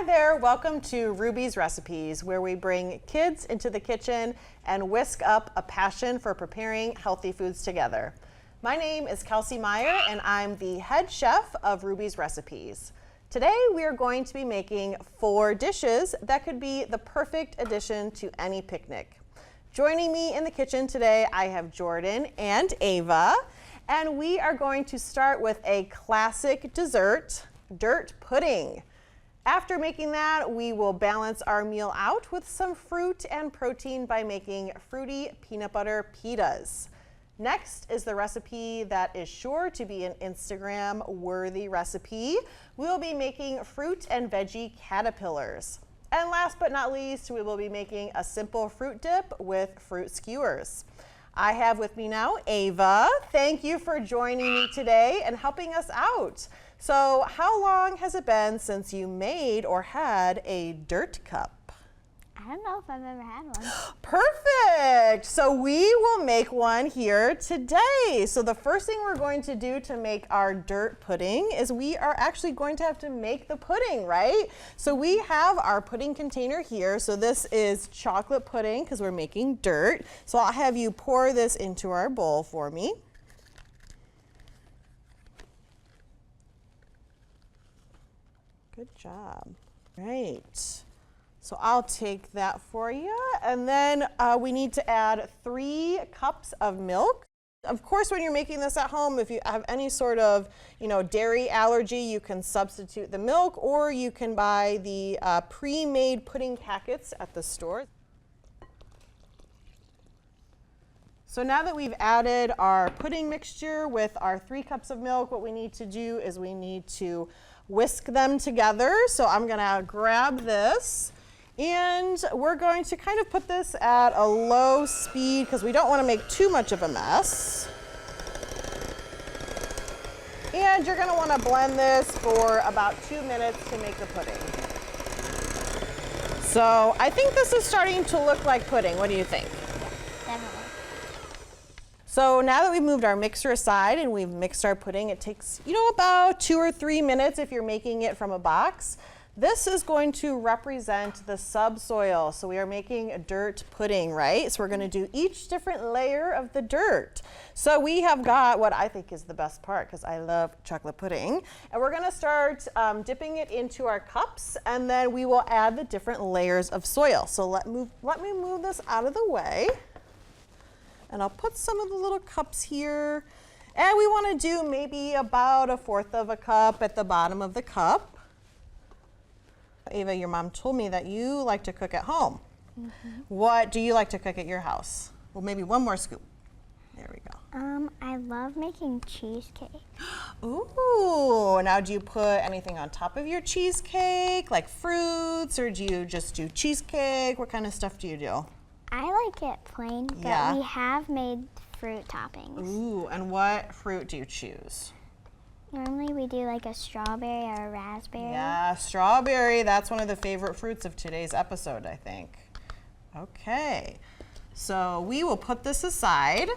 there, welcome to Ruby's Recipes, where we bring kids into the kitchen and whisk up a passion for preparing healthy foods together. My name is Kelsey Meyer and I'm the head chef of Ruby's Recipes. Today we are going to be making 4 dishes that could be the perfect addition to any picnic. Joining me in the kitchen today, I have Jordan and Ava, and we are going to start with a classic dessert, dirt pudding. After making that, we will balance our meal out with some fruit and protein by making fruity peanut butter pitas. Next is the recipe that is sure to be an Instagram-worthy recipe. We'll be making fruit and veggie caterpillars. And last but not least, we will be making a simple fruit dip with fruit skewers. I have with me now Ava. Thank you for joining me today and helping us out. So how long has it been since you made or had a dirt cup? I don't know if I've ever had one. Perfect. So we will make one here today. So the first thing we're going to do to make our dirt pudding is we are actually going to have to make the pudding, right? So we have our pudding container here. So this is chocolate pudding because we're making dirt. So I'll have you pour this into our bowl for me. Good job. Right. So I'll take that for you. And then we need to add 3 cups of milk. Of course, when you're making this at home, if you have any sort of, dairy allergy, you can substitute the milk, or you can buy the pre-made pudding packets at the store. So now that we've added our pudding mixture with our 3 cups of milk, what we need to do is we need to whisk them together. So I'm gonna grab this and we're going to kind of put this at a low speed because we don't want to make too much of a mess. And you're gonna want to blend this for about 2 minutes to make the pudding. So I think this is starting to look like pudding. What do you think? Yeah, definitely. So now that we've moved our mixer aside and we've mixed our pudding, it takes, about 2 or 3 minutes if you're making it from a box. This is going to represent the subsoil. So we are making a dirt pudding, right? So we're going to do each different layer of the dirt. So we have got what I think is the best part because I love chocolate pudding. And we're going to start dipping it into our cups, and then we will add the different layers of soil. So let me move this out of the way. And I'll put some of the little cups here. And we want to do maybe about 1/4 of a cup at the bottom of the cup. Ava, your mom told me that you like to cook at home. Mm-hmm. What do you like to cook at your house? Well, maybe one more scoop. There we go. I love making cheesecake. Ooh, now do you put anything on top of your cheesecake, like fruits, or do you just do cheesecake? What kind of stuff do you do? I like it plain, but we have made fruit toppings. Ooh, and what fruit do you choose? Normally we do like a strawberry or a raspberry. Yeah, strawberry. That's one of the favorite fruits of today's episode, I think. Okay, so we will put this aside.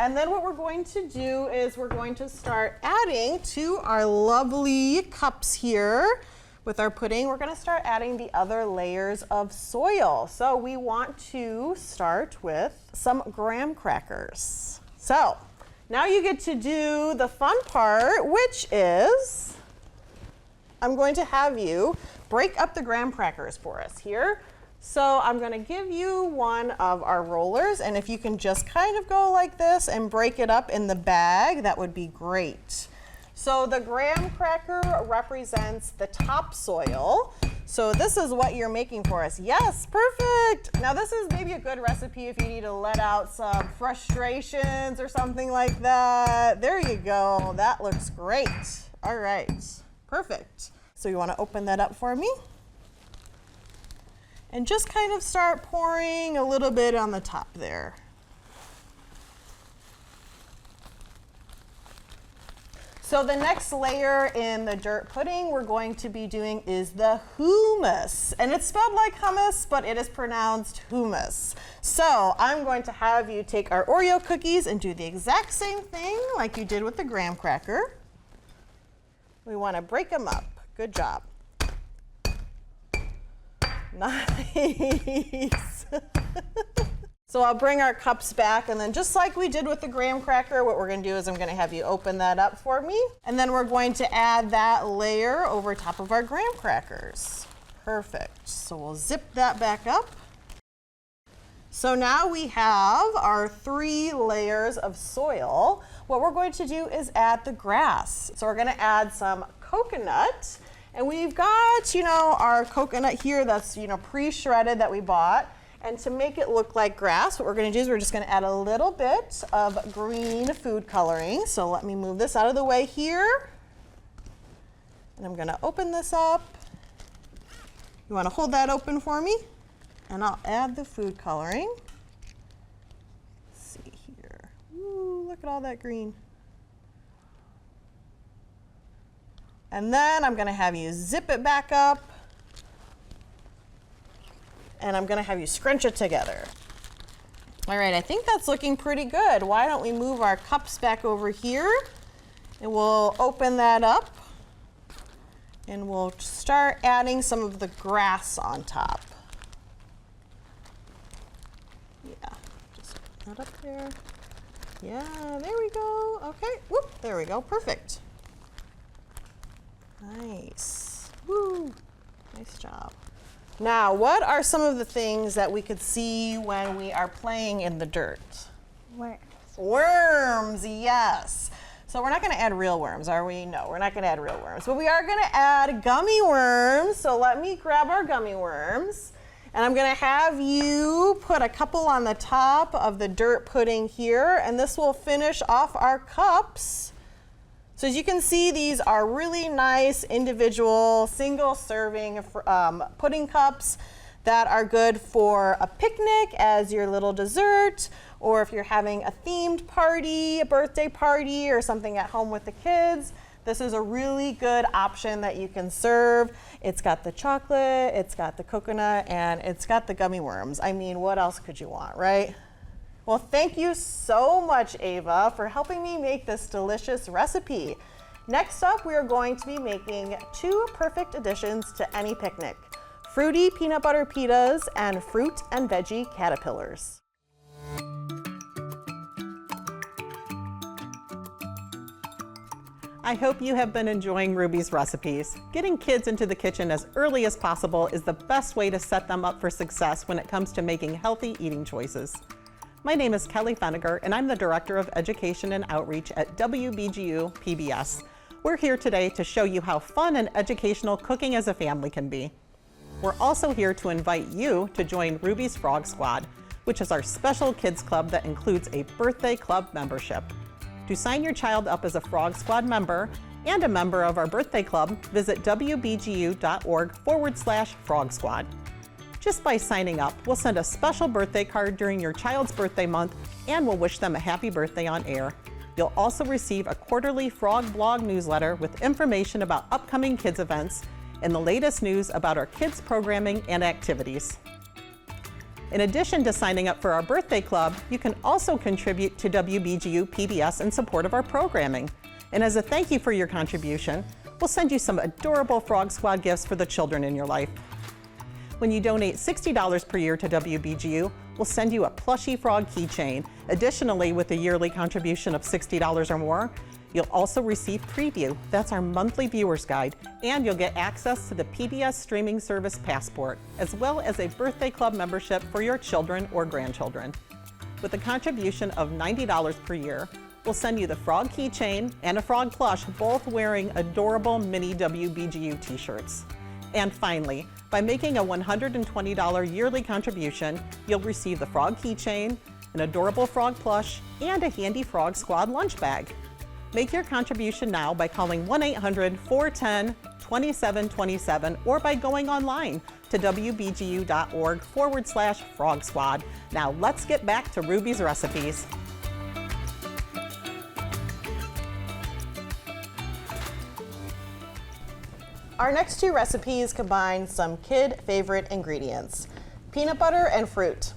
And then what we're going to do is we're going to start adding to our lovely cups here. With our pudding, we're going to start adding the other layers of soil. So we want to start with some graham crackers. So now you get to do the fun part, which is I'm going to have you break up the graham crackers for us here. So I'm going to give you one of our rollers, and if you can just kind of go like this and break it up in the bag, that would be great. So the graham cracker represents the topsoil. So this is what you're making for us. Yes, perfect. Now this is maybe a good recipe if you need to let out some frustrations or something like that. There you go. That looks great. All right, perfect. So you want to open that up for me? And just kind of start pouring a little bit on the top there. So the next layer in the dirt pudding we're going to be doing is the hummus. And it's spelled like hummus, but it is pronounced hummus. So I'm going to have you take our Oreo cookies and do the exact same thing like you did with the graham cracker. We want to break them up. Good job. Nice. So I'll bring our cups back, and then just like we did with the graham cracker, what we're gonna do is I'm gonna have you open that up for me, and then we're going to add that layer over top of our graham crackers. Perfect. So we'll zip that back up. So now we have our 3 layers of soil. What we're going to do is add the grass. So we're gonna add some coconut, and we've got, our coconut here that's, pre-shredded that we bought. And to make it look like grass, what we're gonna do is we're just gonna add a little bit of green food coloring. So let me move this out of the way here. And I'm gonna open this up. You wanna hold that open for me? And I'll add the food coloring. Let's see here. Ooh, look at all that green. And then I'm gonna have you zip it back up. And I'm gonna have you scrunch it together. All right, I think that's looking pretty good. Why don't we move our cups back over here, and we'll open that up, and we'll start adding some of the grass on top. Yeah, just put that up there. Yeah, there we go. Okay, whoop, there we go, perfect. Nice, woo, nice job. Now, what are some of the things that we could see when we are playing in the dirt? Worms. Worms, yes. So we're not gonna add real worms, are we? No, we're not gonna add real worms, but we are gonna add gummy worms. So let me grab our gummy worms, and I'm gonna have you put a couple on the top of the dirt pudding here, and this will finish off our cups. So as you can see, these are really nice individual single serving pudding cups that are good for a picnic as your little dessert, or if you're having a themed party, a birthday party, or something at home with the kids. This is a really good option that you can serve. It's got the chocolate, it's got the coconut, and it's got the gummy worms. I mean, what else could you want, right? Well, thank you so much, Ava, for helping me make this delicious recipe. Next up, we are going to be making 2 perfect additions to any picnic: fruity peanut butter pitas and fruit and veggie caterpillars. I hope you have been enjoying Ruby's recipes. Getting kids into the kitchen as early as possible is the best way to set them up for success when it comes to making healthy eating choices. My name is Kelly Feniger, and I'm the Director of Education and Outreach at WBGU-PBS. We're here today to show you how fun and educational cooking as a family can be. We're also here to invite you to join Ruby's Frog Squad, which is our special kids club that includes a birthday club membership. To sign your child up as a Frog Squad member and a member of our birthday club, visit wbgu.org/Frog Squad. Just by signing up, we'll send a special birthday card during your child's birthday month, and we'll wish them a happy birthday on air. You'll also receive a quarterly Frog Blog newsletter with information about upcoming kids events and the latest news about our kids programming and activities. In addition to signing up for our birthday club, you can also contribute to WBGU-PBS in support of our programming. And as a thank you for your contribution, we'll send you some adorable Frog Squad gifts for the children in your life. When you donate $60 per year to WBGU, we'll send you a plushy frog keychain. Additionally, with a yearly contribution of $60 or more, you'll also receive Preview. That's our monthly viewer's guide, and you'll get access to the PBS streaming service Passport, as well as a birthday club membership for your children or grandchildren. With a contribution of $90 per year, we'll send you the frog keychain and a frog plush, both wearing adorable mini WBGU t-shirts. And finally, by making a $120 yearly contribution, you'll receive the frog keychain, an adorable frog plush, and a handy Frog Squad lunch bag. Make your contribution now by calling 1-800-410-2727 or by going online to wbgu.org/Frog Squad. Now let's get back to Ruby's recipes. Our next 2 recipes combine some kid favorite ingredients: peanut butter and fruit.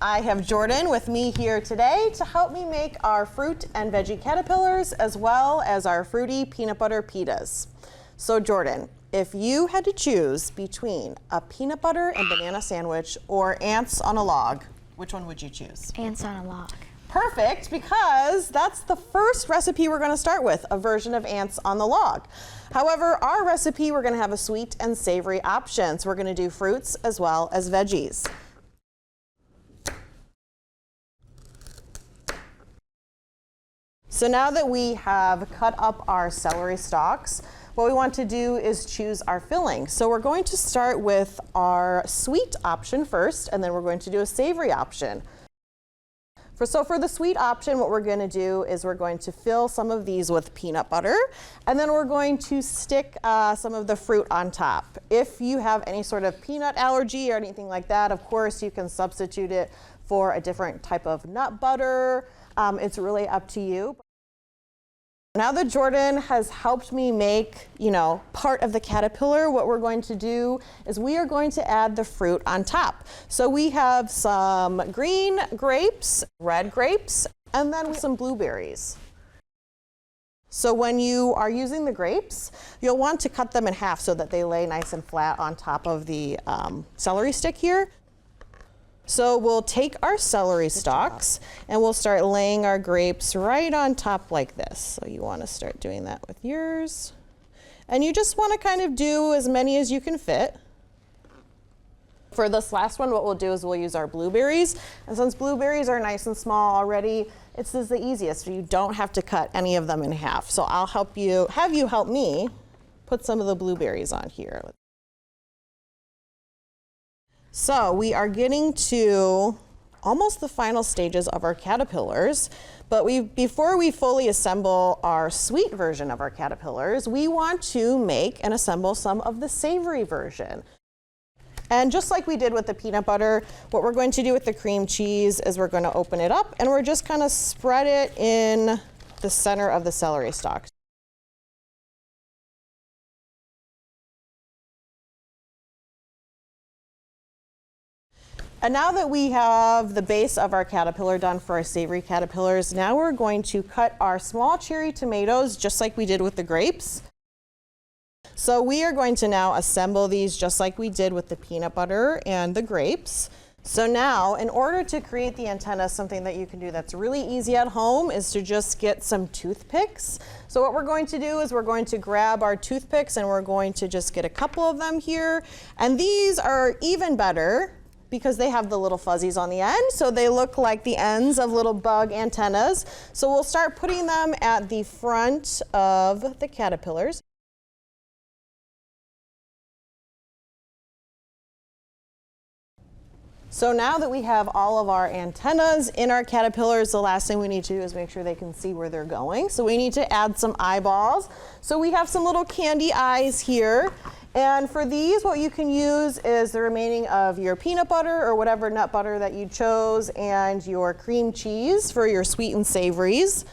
I have Jordan with me here today to help me make our fruit and veggie caterpillars as well as our fruity peanut butter pitas. So Jordan, If you had to choose between a peanut butter and banana sandwich or ants on a log, which one would you choose? Ants on a log. Perfect, because that's the first recipe we're going to start with, a version of ants on the log. However, our recipe, we're going to have a sweet and savory option. So we're going to do fruits as well as veggies. So now that we have cut up our celery stalks, what we want to do is choose our filling. So we're going to start with our sweet option first, and then we're going to do a savory option. So for the sweet option, what we're going to do is we're going to fill some of these with peanut butter, and then we're going to stick some of the fruit on top. If you have any sort of peanut allergy or anything like that, of course, you can substitute it for a different type of nut butter. It's really up to you. Now that Jordan has helped me make, part of the caterpillar, what we're going to do is we are going to add the fruit on top. So we have some green grapes, red grapes, and then some blueberries. So when you are using the grapes, you'll want to cut them in half so that they lay nice and flat on top of the celery stick here. So we'll take our celery stalks and we'll start laying our grapes right on top like this. So you want to start doing that with yours. And you just want to kind of do as many as you can fit. For this last one, what we'll do is we'll use our blueberries. And since blueberries are nice and small already, this is the easiest. So you don't have to cut any of them in half. So I'll have you help me put some of the blueberries on here. So we are getting to almost the final stages of our caterpillars, but before we fully assemble our sweet version of our caterpillars, we want to make and assemble some of the savory version. And just like we did with the peanut butter, what we're going to do with the cream cheese is we're going to open it up and we're just kind of spread it in the center of the celery stalks. And now that we have the base of our caterpillar done for our savory caterpillars, now we're going to cut our small cherry tomatoes just like we did with the grapes. So we are going to now assemble these just like we did with the peanut butter and the grapes. So now, in order to create the antenna, something that you can do that's really easy at home is to just get some toothpicks. So what we're going to do is we're going to grab our toothpicks and we're going to just get a couple of them here. And these are even better because they have the little fuzzies on the end, so they look like the ends of little bug antennas. So we'll start putting them at the front of the caterpillars. So now that we have all of our antennas in our caterpillars, the last thing we need to do is make sure they can see where they're going. So we need to add some eyeballs. So we have some little candy eyes here. And for these, what you can use is the remaining of your peanut butter or whatever nut butter that you chose and your cream cheese for your sweet and savories.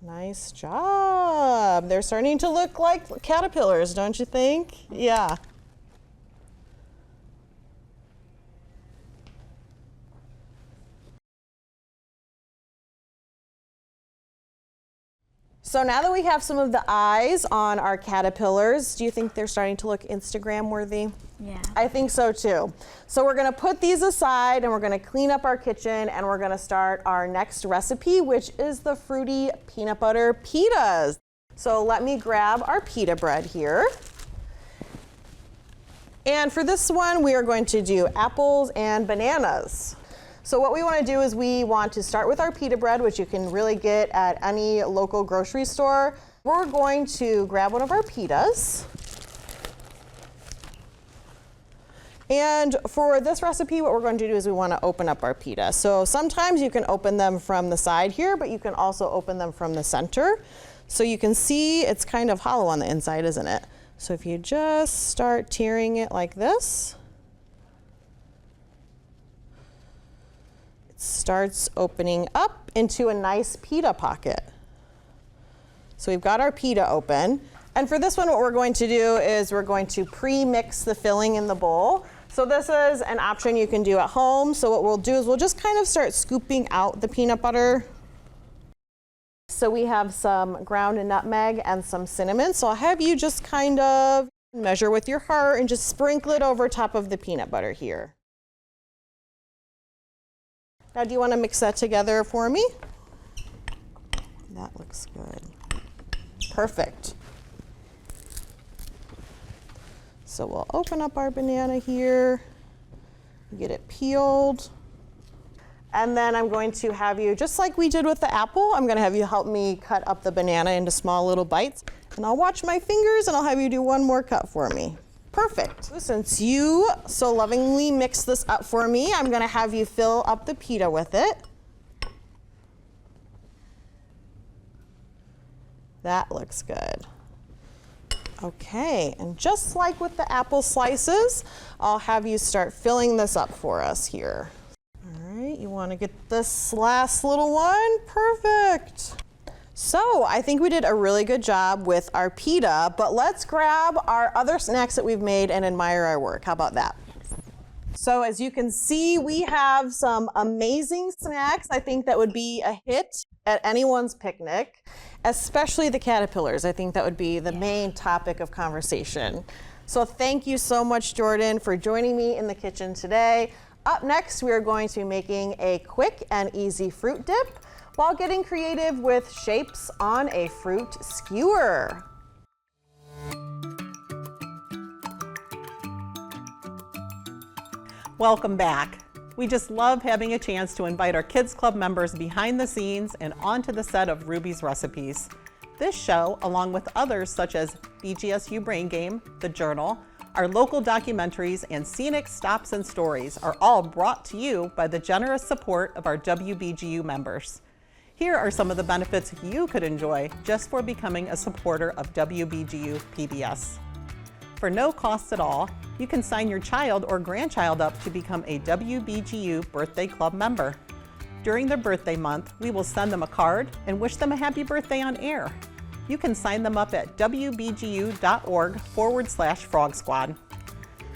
Nice job. They're starting to look like caterpillars, don't you think? Yeah. So now that we have some of the eyes on our caterpillars, do you think they're starting to look Instagram worthy? Yeah. I think so too. So we're gonna put these aside and we're gonna clean up our kitchen and we're gonna start our next recipe, which is the fruity peanut butter pitas. So let me grab our pita bread here. And for this one, we are going to do apples and bananas. So what we want to do is we want to start with our pita bread, which you can really get at any local grocery store. We're going to grab one of our pitas. And for this recipe, what we're going to do is we want to open up our pita. So sometimes you can open them from the side here, but you can also open them from the center. So you can see it's kind of hollow on the inside, isn't it? So if you just start tearing it like this, starts opening up into a nice pita pocket. So we've got our pita open. And for this one, what we're going to do is we're going to pre-mix the filling in the bowl. So this is an option you can do at home. So what we'll do is we'll just kind of start scooping out the peanut butter. So we have some ground nutmeg and some cinnamon. So I'll have you just kind of measure with your heart and just sprinkle it over top of the peanut butter here. Now, do you want to mix that together for me? That looks good. Perfect. So we'll open up our banana here, get it peeled. And then I'm going to have you, just like we did with the apple, I'm going to have you help me cut up the banana into small little bites. And I'll watch my fingers and I'll have you do one more cut for me. Perfect. Since you so lovingly mixed this up for me, I'm going to have you fill up the pita with it. That looks good. Okay, and just like with the apple slices, I'll have you start filling this up for us here. All right, you want to get this last little one. Perfect. So I think we did a really good job with our pita, but let's grab our other snacks that we've made and admire our work. How about that? So as you can see, we have some amazing snacks. I think that would be a hit at anyone's picnic, especially the caterpillars. I think that would be the main topic of conversation. So thank you so much, Jordan, for joining me in the kitchen today. Up next, we are going to be making a quick and easy fruit dip while getting creative with shapes on a fruit skewer. Welcome back. We just love having a chance to invite our Kids Club members behind the scenes and onto the set of Ruby's Recipes. This show, along with others such as BGSU Brain Game, The Journal, our local documentaries, and scenic stops and stories are all brought to you by the generous support of our WBGU members. Here are some of the benefits you could enjoy just for becoming a supporter of WBGU PBS. For no cost at all, you can sign your child or grandchild up to become a WBGU Birthday Club member. During their birthday month, we will send them a card and wish them a happy birthday on air. You can sign them up at wbgu.org/Frog Squad.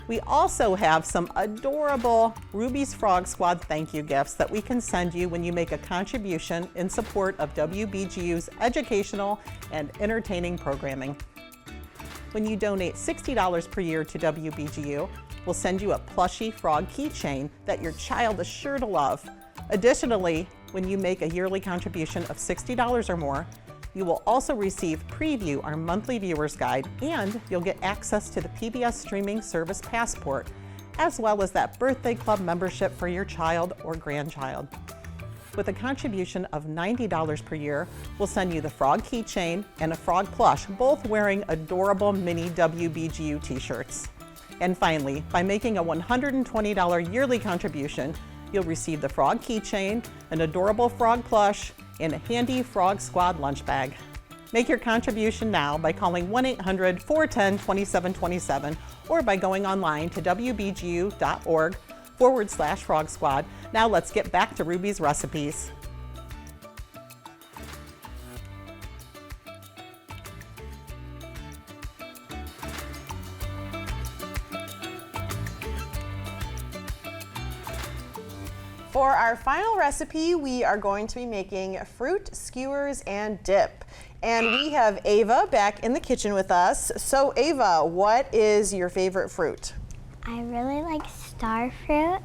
We also have some adorable Ruby's Frog Squad thank you gifts that we can send you when you make a contribution in support of WBGU's educational and entertaining programming. When you donate $60 per year to WBGU, we'll send you a plushy frog keychain that your child is sure to love. Additionally, when you make a yearly contribution of $60 or more, you will also receive Preview, our monthly viewer's guide, and you'll get access to the PBS streaming service Passport, as well as that birthday club membership for your child or grandchild. With a contribution of $90 per year, we'll send you the frog keychain and a frog plush, both wearing adorable mini WBGU t-shirts. And finally, by making a $120 yearly contribution, you'll receive the frog keychain, an adorable frog plush, and a handy Frog Squad lunch bag. Make your contribution now by calling 1-800-410-2727 or by going online to wbgu.org/Frog Squad. Now let's get back to Ruby's Recipes. For our final recipe, we are going to be making fruit skewers and dip. And we have Ava back in the kitchen with us. So Ava, what is your favorite fruit? I really like star fruit,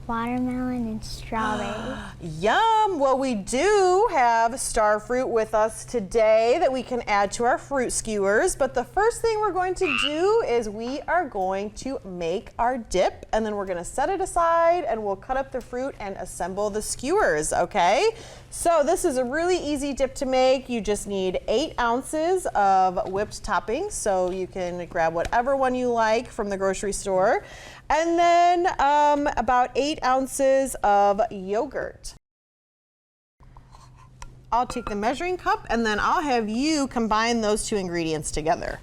watermelon, and strawberry. Yum! Well, we do have star fruit with us today that we can add to our fruit skewers. But the first thing we're going to do is we are going to make our dip, and then we're going to set it aside and we'll cut up the fruit and assemble the skewers, okay? So this is a really easy dip to make. You just need 8 ounces of whipped toppings, so you can grab whatever one you like from the grocery store. And then about 8 ounces of yogurt. I'll take the measuring cup and then I'll have you combine those 2 ingredients together.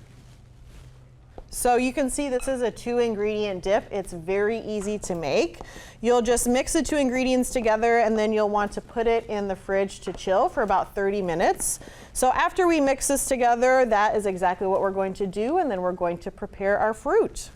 So you can see this is a 2-ingredient dip. It's very easy to make. You'll just mix the 2 ingredients together and then you'll want to put it in the fridge to chill for about 30 minutes. So after we mix this together, that is exactly what we're going to do, and then we're going to prepare our fruit.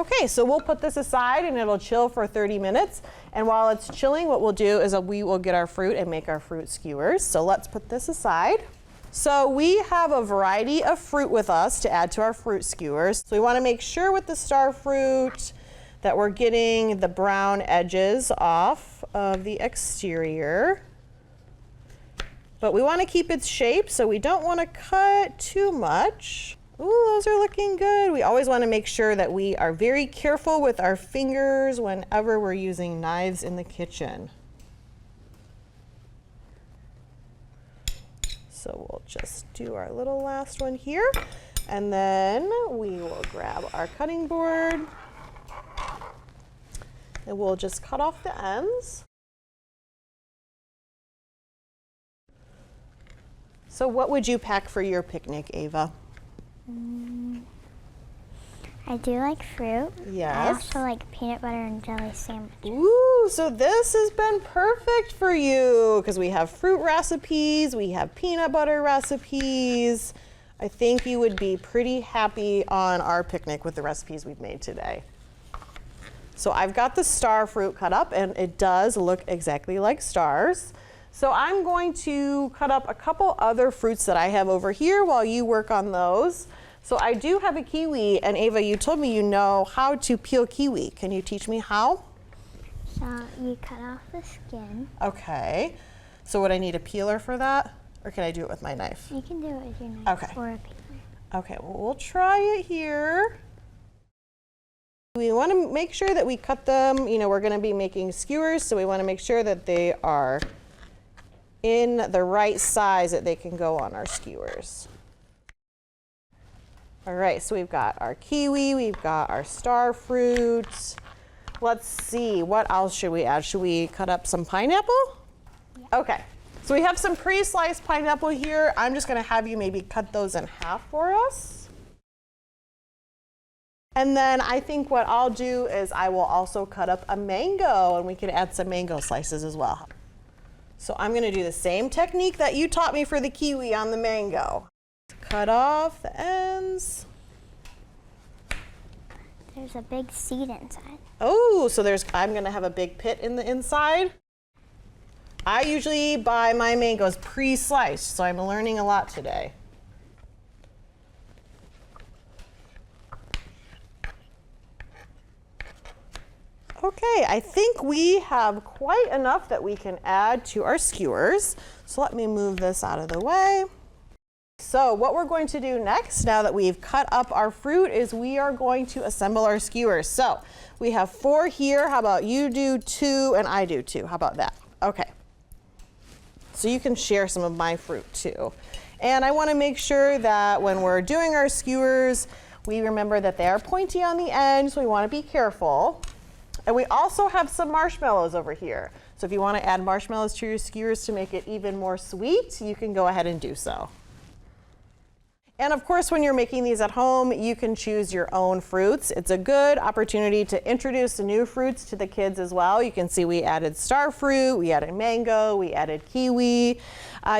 Okay, so we'll put this aside and it'll chill for 30 minutes. And while it's chilling, what we'll do is we will get our fruit and make our fruit skewers. So let's put this aside. So we have a variety of fruit with us to add to our fruit skewers. So we want to make sure with the star fruit that we're getting the brown edges off of the exterior. But we want to keep its shape, so we don't want to cut too much. Ooh, those are looking good. We always want to make sure that we are very careful with our fingers whenever we're using knives in the kitchen. So we'll just do our little last one here, and then we will grab our cutting board and we'll just cut off the ends. So what would you pack for your picnic, Ava? I do like fruit. Yes. I also like peanut butter and jelly sandwich. Ooh, so this has been perfect for you because we have fruit recipes, we have peanut butter recipes. I think you would be pretty happy on our picnic with the recipes we've made today. So I've got the star fruit cut up and it does look exactly like stars. So I'm going to cut up a couple other fruits that I have over here while you work on those. So I do have a kiwi, and Ava, you told me you know how to peel kiwi. Can you teach me how? So you cut off the skin. Okay. So would I need a peeler for that? Or can I do it with my knife? You can do it with your knife Okay. or a peeler. Okay, well, we'll try it here. We want to make sure that we cut them. You know, we're going to be making skewers, so we want to make sure that they are in the right size that they can go on our skewers. All right, so we've got our kiwi, we've got our star fruit. Let's see, what else should we add? Should we cut up some pineapple? Yeah. Okay, so we have some pre-sliced pineapple here. I'm just gonna have you maybe cut those in half for us. And then I think what I'll do is I will also cut up a mango, and we can add some mango slices as well. So I'm gonna do the same technique that you taught me for the kiwi on the mango. Cut off the ends. There's a big seed inside. Oh, so I'm gonna have a big pit in the inside. I usually buy my mangoes pre-sliced, so I'm learning a lot today. Okay, I think we have quite enough that we can add to our skewers. So let me move this out of the way. So what we're going to do next, now that we've cut up our fruit, is we are going to assemble our skewers. So we have 4 here. How about you do 2 and I do 2? How about that? Okay. So you can share some of my fruit too. And I want to make sure that when we're doing our skewers, we remember that they are pointy on the end, so we want to be careful. And we also have some marshmallows over here. So if you want to add marshmallows to your skewers to make it even more sweet, you can go ahead and do so. And of course, when you're making these at home, you can choose your own fruits. It's a good opportunity to introduce new fruits to the kids as well. You can see we added star fruit, we added mango, we added kiwi.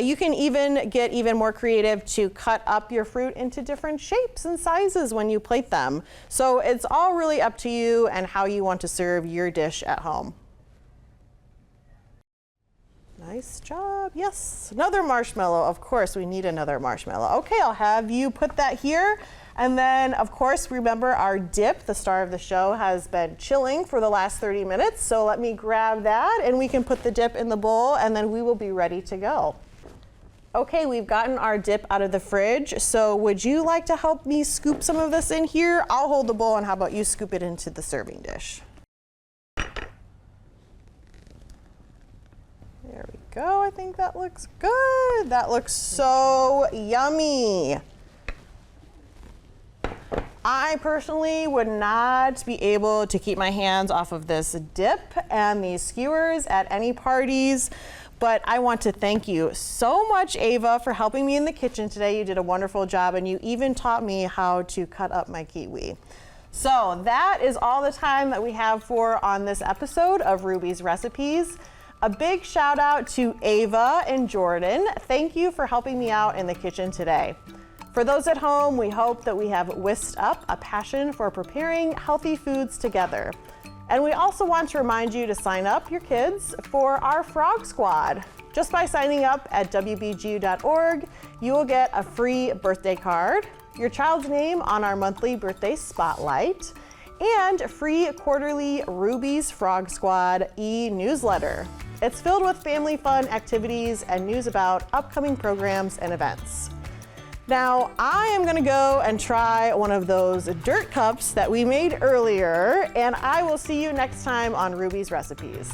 You can even get even more creative to cut up your fruit into different shapes and sizes when you plate them. So it's all really up to you and how you want to serve your dish at home. Nice job. Yes, another marshmallow. Of course, we need another marshmallow. Okay, I'll have you put that here. And then, of course, remember our dip, the star of the show, has been chilling for the last 30 minutes. So let me grab that and we can put the dip in the bowl and then we will be ready to go. Okay, we've gotten our dip out of the fridge. So would you like to help me scoop some of this in here? I'll hold the bowl and how about you scoop it into the serving dish? There we go. I think that looks good. That looks so yummy. I personally would not be able to keep my hands off of this dip and these skewers at any parties, but I want to thank you so much, Ava, for helping me in the kitchen today. You did a wonderful job and you even taught me how to cut up my kiwi. So that is all the time that we have for on this episode of Ruby's Recipes. A big shout out to Ava and Jordan. Thank you for helping me out in the kitchen today. For those at home, we hope that we have whisked up a passion for preparing healthy foods together. And we also want to remind you to sign up your kids for our Frog Squad. Just by signing up at WBGU.org, you will get a free birthday card, your child's name on our monthly birthday spotlight, and a free quarterly Ruby's Frog Squad e-newsletter. It's filled with family fun activities and news about upcoming programs and events. Now, I am gonna go and try one of those dirt cups that we made earlier, and I will see you next time on Ruby's Recipes.